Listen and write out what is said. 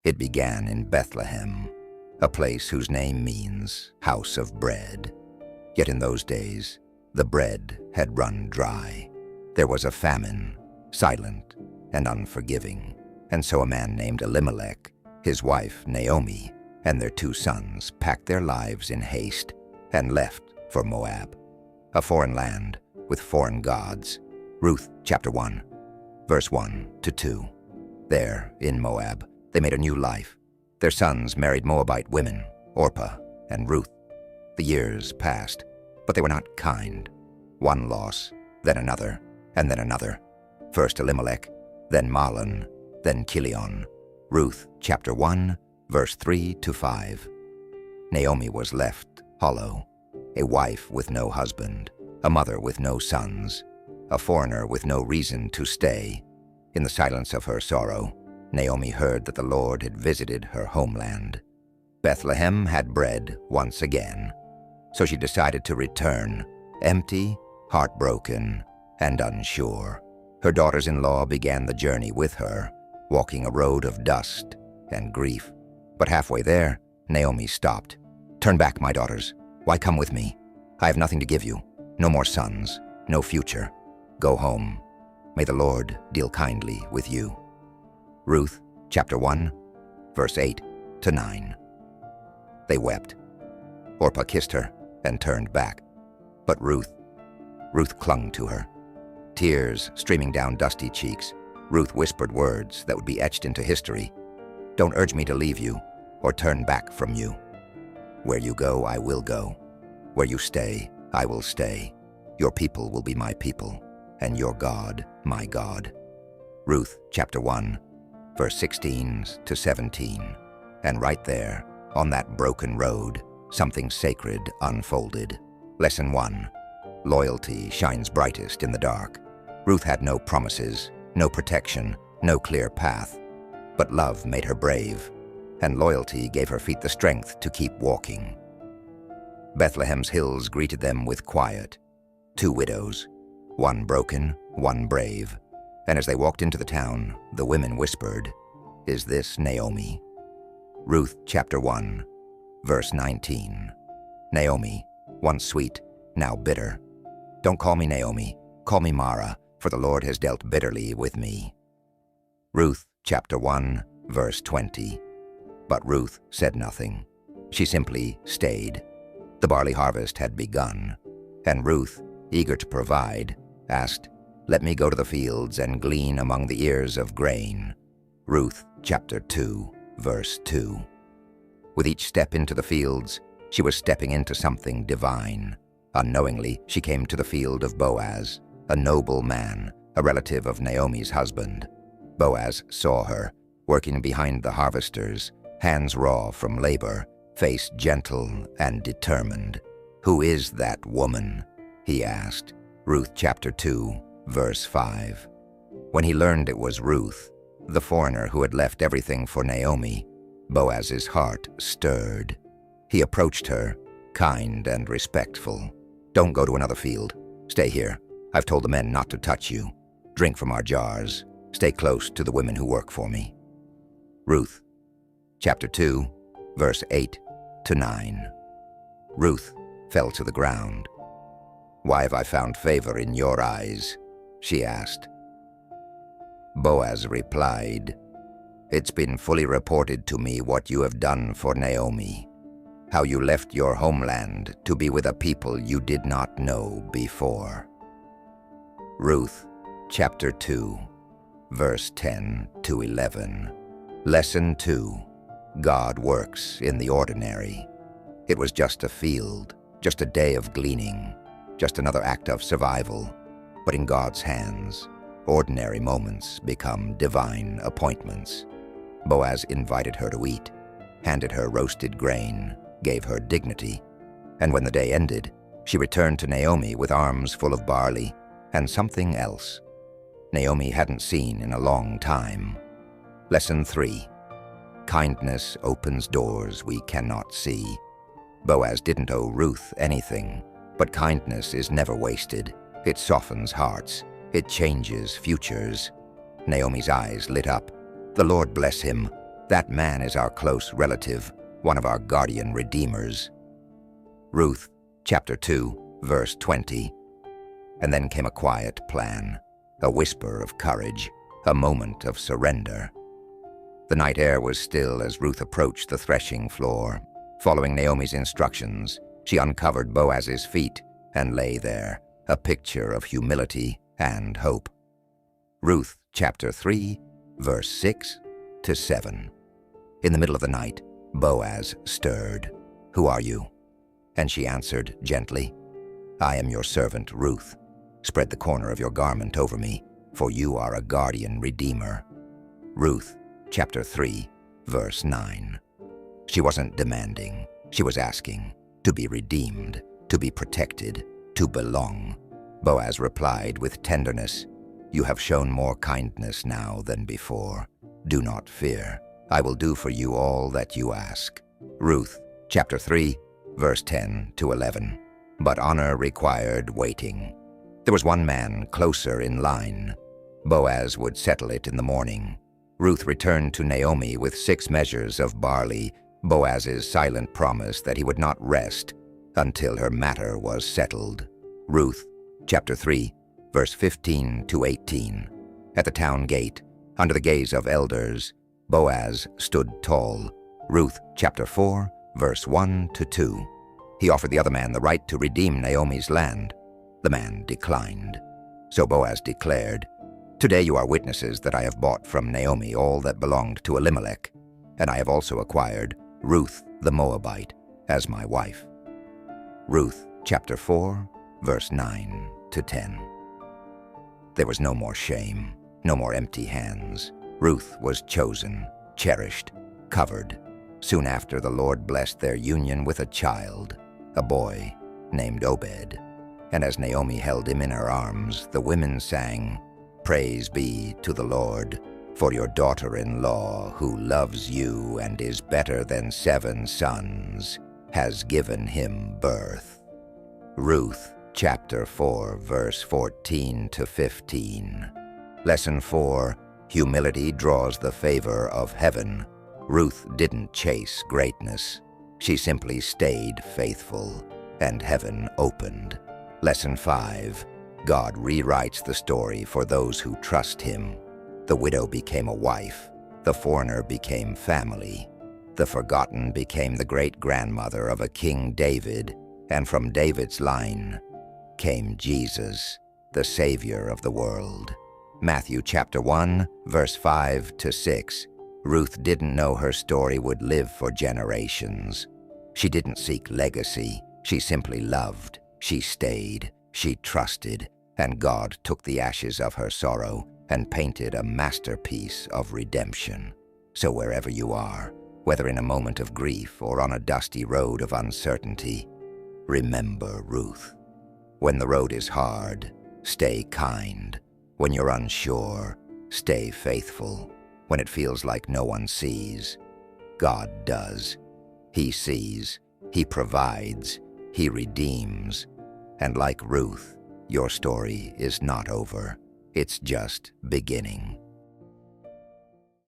It began in Bethlehem, a place whose name means house of bread. Yet in those days, the bread had run dry. There was a famine, silent and unforgiving. And so a man named Elimelech, his wife Naomi, and their 2 sons packed their lives in haste and left for Moab, a foreign land with foreign gods. Ruth chapter 1, verse 1 to 2. There, in Moab, they made a new life. Their sons married Moabite women, Orpah and Ruth. The years passed, but they were not kind. One loss, then another, and then another. First Elimelech, then Mahlon, then Chilion. Ruth chapter 1, verse 3 to 5. Naomi was left hollow, a wife with no husband, a mother with no sons, a foreigner with no reason to stay. In the silence of her sorrow, Naomi heard that the Lord had visited her homeland. Bethlehem had bread once again, so she decided to return, empty, heartbroken, and unsure. Her daughters-in-law began the journey with her, walking a road of dust and grief. But halfway there, Naomi stopped. "Turn back, my daughters. Why come with me? I have nothing to give you. No more sons, no future. Go home. May the Lord deal kindly with you." Ruth chapter 1, verse 8 to 9. They wept. Orpah kissed her and turned back. But Ruth clung to her. Tears streaming down dusty cheeks, Ruth whispered words that would be etched into history. "Don't urge me to leave you or turn back from you. Where you go, I will go. Where you stay, I will stay. Your people will be my people, and your God, my God." Ruth chapter 1, verse 16 to 17. And right there, on that broken road, something sacred unfolded. Lesson 1. Loyalty shines brightest in the dark. Ruth had no promises, no protection, no clear path. But love made her brave, and loyalty gave her feet the strength to keep walking. Bethlehem's hills greeted them with quiet. 2 widows, one broken, one brave. And as they walked into the town, the women whispered, "Is this Naomi?" Ruth chapter 1, verse 19. Naomi, once sweet, now bitter. "Don't call me Naomi, call me Mara, for the Lord has dealt bitterly with me." Ruth chapter 1, verse 20. But Ruth said nothing. She simply stayed. The barley harvest had begun, and Ruth, eager to provide, asked, "Let me go to the fields and glean among the ears of grain." Ruth chapter 2, verse 2. With each step into the fields, she was stepping into something divine. Unknowingly, she came to the field of Boaz, a noble man, a relative of Naomi's husband. Boaz saw her, working behind the harvesters, hands raw from labor, face gentle and determined. "Who is that woman?" he asked. Ruth chapter 2, verse 5. When he learned it was Ruth, the foreigner who had left everything for Naomi, Boaz's heart stirred. He approached her, kind and respectful. "Don't go to another field. Stay here. I've told the men not to touch you. Drink from our jars. Stay close to the women who work for me." Ruth chapter 2, verse 8 to 9. Ruth fell to the ground. "Why have I found favor in your eyes?" she asked. Boaz replied, "It's been fully reported to me what you have done for Naomi, how you left your homeland to be with a people you did not know before." Ruth chapter 2, verse 10 to 11. Lesson 2. God works in the ordinary. It was just a field, just a day of gleaning, just another act of survival. But in God's hands, ordinary moments become divine appointments. Boaz invited her to eat, handed her roasted grain, gave her dignity. And when the day ended, she returned to Naomi with arms full of barley and something else Naomi hadn't seen in a long time. Lesson 3. Kindness opens doors we cannot see. Boaz didn't owe Ruth anything, but kindness is never wasted. It softens hearts. It changes futures. Naomi's eyes lit up. "The Lord bless him. That man is our close relative, one of our guardian redeemers. Ruth, chapter 2, verse 20. And then came a quiet plan, a whisper of courage, a moment of surrender. The night air was still as Ruth approached the threshing floor. Following Naomi's instructions, she uncovered Boaz's feet and lay there, a picture of humility and hope. Ruth, chapter 3, verse 6 to 7. In the middle of the night, Boaz stirred. "Who are you?" And she answered gently, "I am your servant Ruth. Spread the corner of your garment over me, for you are a guardian redeemer." Ruth, chapter 3, verse 9. She wasn't demanding. She was asking to be redeemed, to be protected, to belong. Boaz replied with tenderness, "You have shown more kindness now than before. Do not fear. I will do for you all that you ask." Ruth, chapter 3, verse 10 to 11. But honor required waiting. There was one man closer in line. Boaz would settle it in the morning. Ruth returned to Naomi with 6 measures of barley, Boaz's silent promise that he would not rest until her matter was settled. Ruth, chapter 3, verse 15 to 18. At the town gate, under the gaze of elders, Boaz stood tall. Ruth, chapter 4, verse 1 to 2. He offered the other man the right to redeem Naomi's land. The man declined. So Boaz declared, "Today you are witnesses that I have bought from Naomi all that belonged to Elimelech, and I have also acquired Ruth the Moabite as my wife." Ruth, chapter 4, verse 9 to 10. There was no more shame, no more empty hands. Ruth was chosen, cherished, covered. Soon after, the Lord blessed their union with a child, a boy named Obed. And as Naomi held him in her arms, the women sang, "Praise be to the Lord, for your daughter-in-law, who loves you and is better than 7 sons, has given him birth." Ruth, chapter 4, verse 14 to 15. Lesson 4, humility draws the favor of heaven. Ruth didn't chase greatness. She simply stayed faithful, and heaven opened. Lesson 5, God rewrites the story for those who trust him. The widow became a wife. The foreigner became family. The forgotten became the great-grandmother of a King David, and from David's line came Jesus, the Savior of the world. Matthew chapter 1, verse 5 to 6. Ruth didn't know her story would live for generations. She didn't seek legacy. She simply loved. She stayed. She trusted. And God took the ashes of her sorrow and painted a masterpiece of redemption. So wherever you are, whether in a moment of grief or on a dusty road of uncertainty, remember Ruth. When the road is hard, stay kind. When you're unsure, stay faithful. When it feels like no one sees, God does. He sees, he provides, he redeems. And like Ruth, your story is not over. It's just beginning.